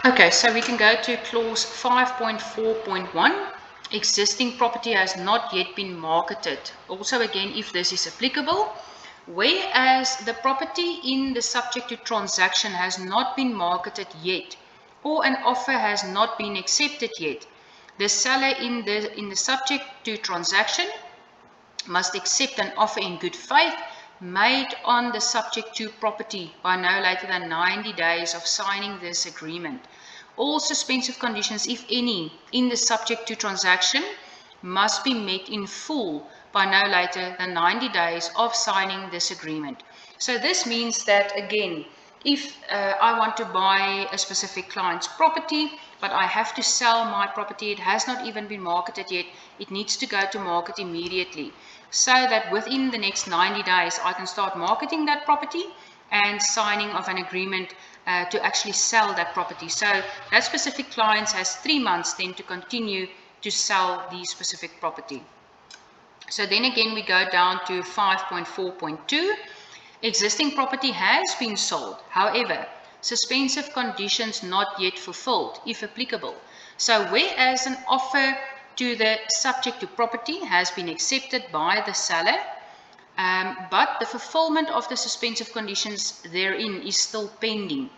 Okay, so we can go to clause 5.4.1. Existing property has not yet been marketed. Also, again, if this is applicable, whereas the property in the subject to transaction has not been marketed yet, or an offer has not been accepted yet, the seller in the subject to transaction must accept an offer in good faith made on the subject to property by no later than 90 days of signing this agreement. All suspensive conditions, if any, in the subject to transaction must be met in full by no later than 90 days of signing this agreement. So this means that, again, if I want to buy a specific client's property, but I have to sell my property, it has not even been marketed yet, it needs to go to market immediately, so that within the next 90 days I can start marketing that property and signing of an agreement to actually sell that property. So that specific client has 3 months then to continue to sell the specific property. So then again we go down to 5.4.2. Existing property has been sold, however, suspensive conditions not yet fulfilled, if applicable. So whereas an offer to the subject to property has been accepted by the seller, but the fulfillment of the suspensive conditions therein is still pending.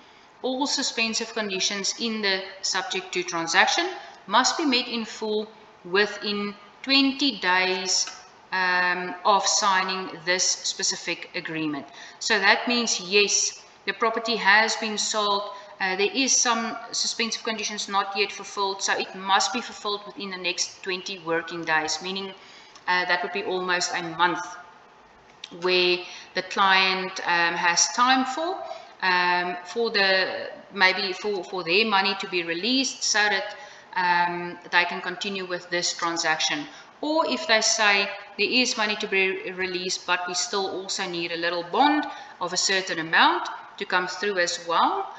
All suspensive conditions in the subject to transaction must be met in full within 20 days of signing this specific agreement. So that means, yes, the property has been sold. There is some suspensive conditions not yet fulfilled, so it must be fulfilled within the next 20 working days, meaning that would be almost a month where the client has time for their money to be released so that they can continue with this transaction. Or if they say there is money to be released, but we still also need a little bond of a certain amount to come through as well,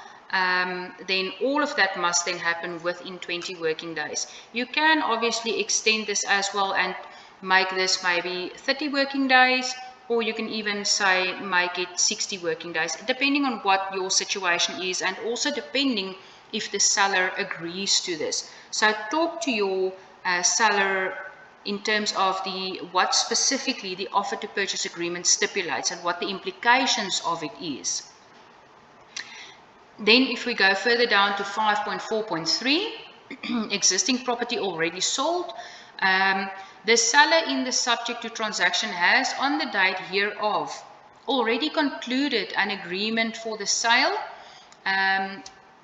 then all of that must then happen within 20 working days. You can obviously extend this as well and make this maybe 30 working days, or you can even say make it 60 working days, depending on what your situation is and also depending if the seller agrees to this. So talk to your seller in terms of what specifically the offer to purchase agreement stipulates and what the implications of it is. Then if we go further down to 5.4.3, existing property already sold, the seller in the subject to transaction has on the date hereof already concluded an agreement for the sale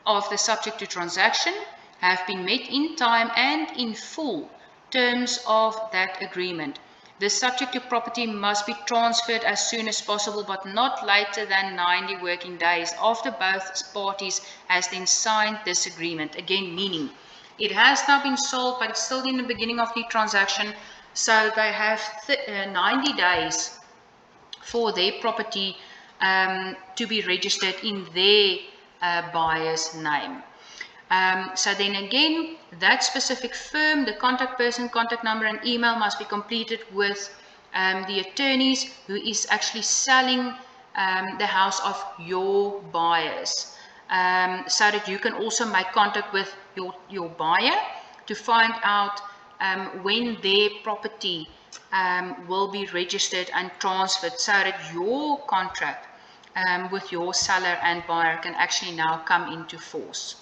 of the subject to transaction, have been met in time and in full terms of that agreement. The subject to property must be transferred as soon as possible, but not later than 90 working days after both parties has then signed this agreement. Again, meaning it has now been sold, but it's still in the beginning of the transaction, so they have 90 days for their property to be registered in their buyer's name. So then again, that specific firm, the contact person, contact number and email must be completed with the attorneys who is actually selling the house of your buyers, so that you can also make contact with your buyer to find out when their property will be registered and transferred, so that your contract with your seller and buyer can actually now come into force.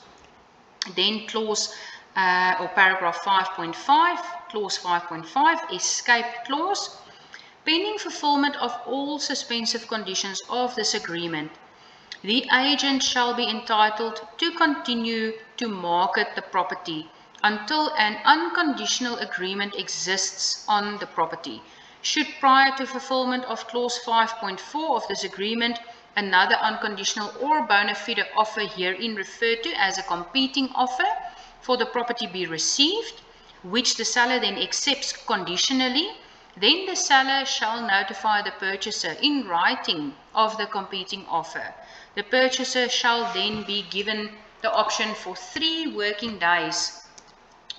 Then clause or paragraph 5.5, clause 5.5, escape clause. Pending fulfillment of all suspensive conditions of this agreement, the agent shall be entitled to continue to market the property until an unconditional agreement exists on the property. Should prior to fulfillment of clause 5.4 of this agreement, another unconditional or bona fide offer herein referred to as a competing offer for the property be received, which the seller then accepts conditionally, then the seller shall notify the purchaser in writing of the competing offer. The purchaser shall then be given the option for 3 working days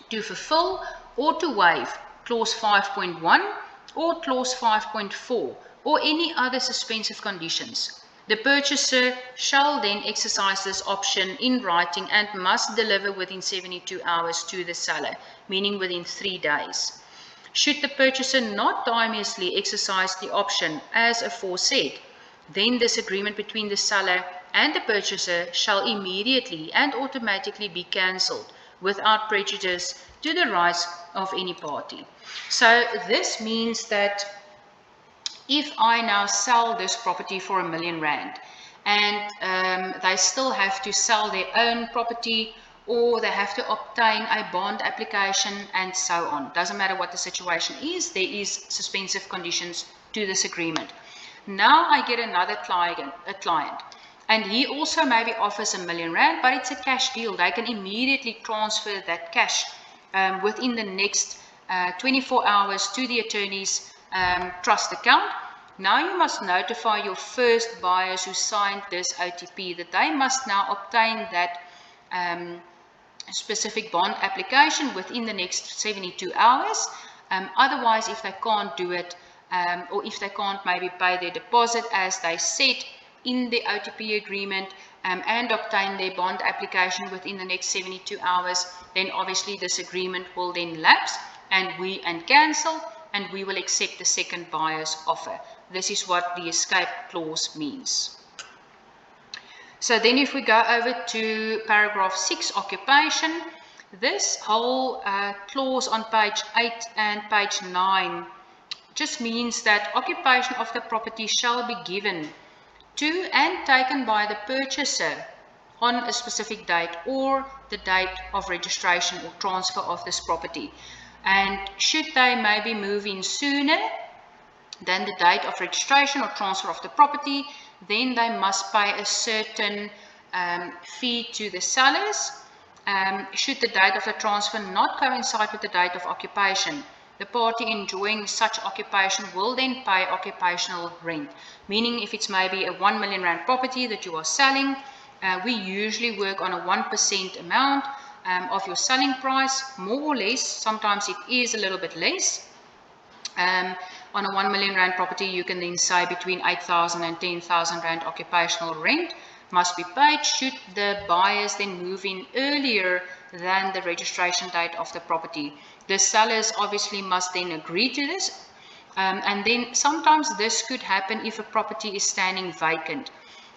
to fulfill or to waive clause 5.1 or clause 5.4 or any other suspensive conditions. The purchaser shall then exercise this option in writing and must deliver within 72 hours to the seller, meaning within 3 days. Should the purchaser not timeously exercise the option as aforesaid, then this agreement between the seller and the purchaser shall immediately and automatically be cancelled without prejudice to the rights of any party. So this means that if I now sell this property for R1 million and they still have to sell their own property, or they have to obtain a bond application and so on. Doesn't matter what the situation is, there is suspensive conditions to this agreement. Now I get another client, and he also maybe offers R1 million, but it's a cash deal. They can immediately transfer that cash within the next 24 hours to the attorney's trust account. Now you must notify your first buyers who signed this OTP that they must now obtain that specific bond application within the next 72 hours. Otherwise, if they can't do it, or if they can't maybe pay their deposit as they said in the OTP agreement, and obtain their bond application within the next 72 hours, then obviously this agreement will then lapse and cancel, and we will accept the second buyer's offer. This is what the escape clause means. So then if we go over to paragraph 6, occupation, this whole clause on page 8 and page 9 just means that occupation of the property shall be given to and taken by the purchaser on a specific date or the date of registration or transfer of this property. And should they maybe move in sooner than the date of registration or transfer of the property, then they must pay a certain fee to the sellers. Should the date of the transfer not coincide with the date of occupation, the party enjoying such occupation will then pay occupational rent. Meaning if it's maybe a R1 million property that you are selling, we usually work on a 1% amount of your selling price, more or less. Sometimes it is a little bit less. On a R1 million property, you can then say between 8,000 and 10,000 rand occupational rent must be paid should the buyers then move in earlier than the registration date of the property. The sellers obviously must then agree to this. And then sometimes this could happen if a property is standing vacant.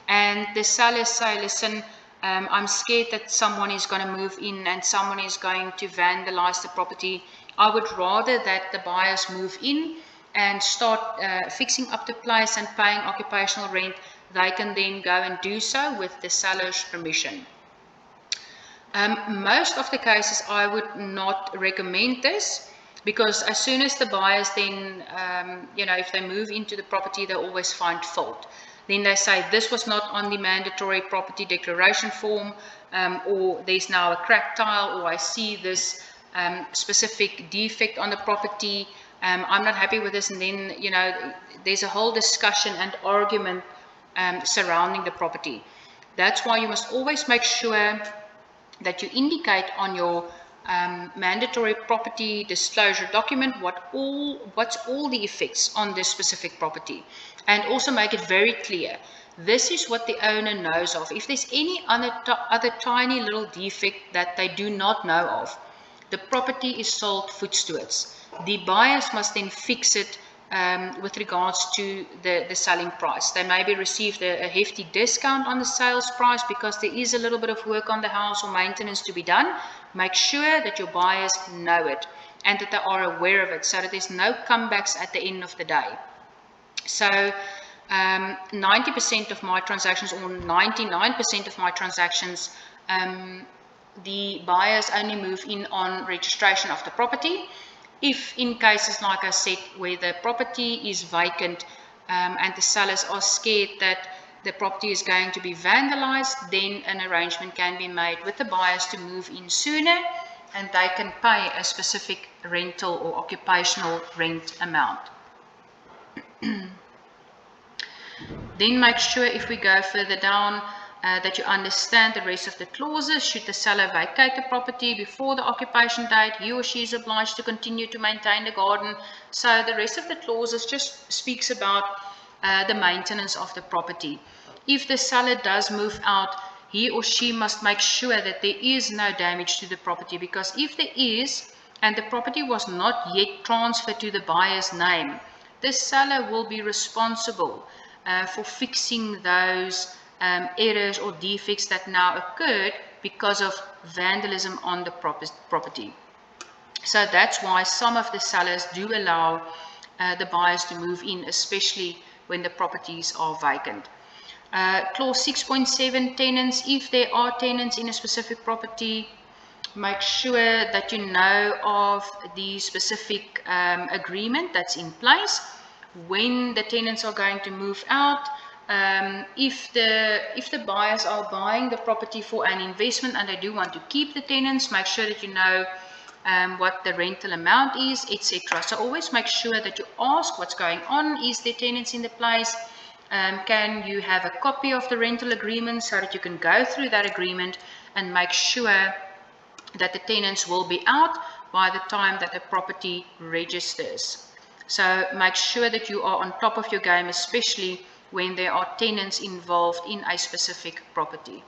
And the sellers say, listen, I'm scared that someone is going to move in and someone is going to vandalize the property. I would rather that the buyers move in and start fixing up the place and paying occupational rent. They can then go and do so with the seller's permission. Most of the cases I would not recommend this, because as soon as the buyers then, if they move into the property, they always find fault. Then they say this was not on the mandatory property declaration form, or there's now a cracked tile, or I see this specific defect on the property. I'm not happy with this, and then there's a whole discussion and argument surrounding the property. That's why you must always make sure that you indicate on your mandatory property disclosure document what's all the effects on this specific property, and also make it very clear this is what the owner knows of. If there's any other tiny little defect that they do not know of, the property is sold footstewards. The buyers must then fix it with regards to the selling price. They maybe received a hefty discount on the sales price because there is a little bit of work on the house or maintenance to be done. Make sure that your buyers know it and that they are aware of it, so that there's no comebacks at the end of the day. So 90% of my transactions, or 99% of my transactions, the buyers only move in on registration of the property. If in cases, like I said, where the property is vacant and the sellers are scared that the property is going to be vandalized, then an arrangement can be made with the buyers to move in sooner, and they can pay a specific rental or occupational rent amount. Then make sure, if we go further down, that you understand the rest of the clauses. Should the seller vacate the property before the occupation date, he or she is obliged to continue to maintain the garden. So the rest of the clauses just speaks about the maintenance of the property. If the seller does move out, he or she must make sure that there is no damage to the property, because if there is, and the property was not yet transferred to the buyer's name, the seller will be responsible for fixing those errors or defects that now occurred because of vandalism on the property. So that's why some of the sellers do allow the buyers to move in, especially when the properties are vacant. Clause 6.7, tenants. If there are tenants in a specific property, make sure that you know of the specific agreement that's in place when the tenants are going to move out. If the buyers are buying the property for an investment and they do want to keep the tenants, make sure that you know what the rental amount is, etc. So always make sure that you ask what's going on. Is there tenants in the place? Can you have a copy of the rental agreement so that you can go through that agreement and make sure that the tenants will be out by the time that the property registers. So make sure that you are on top of your game, especially when there are tenants involved in a specific property.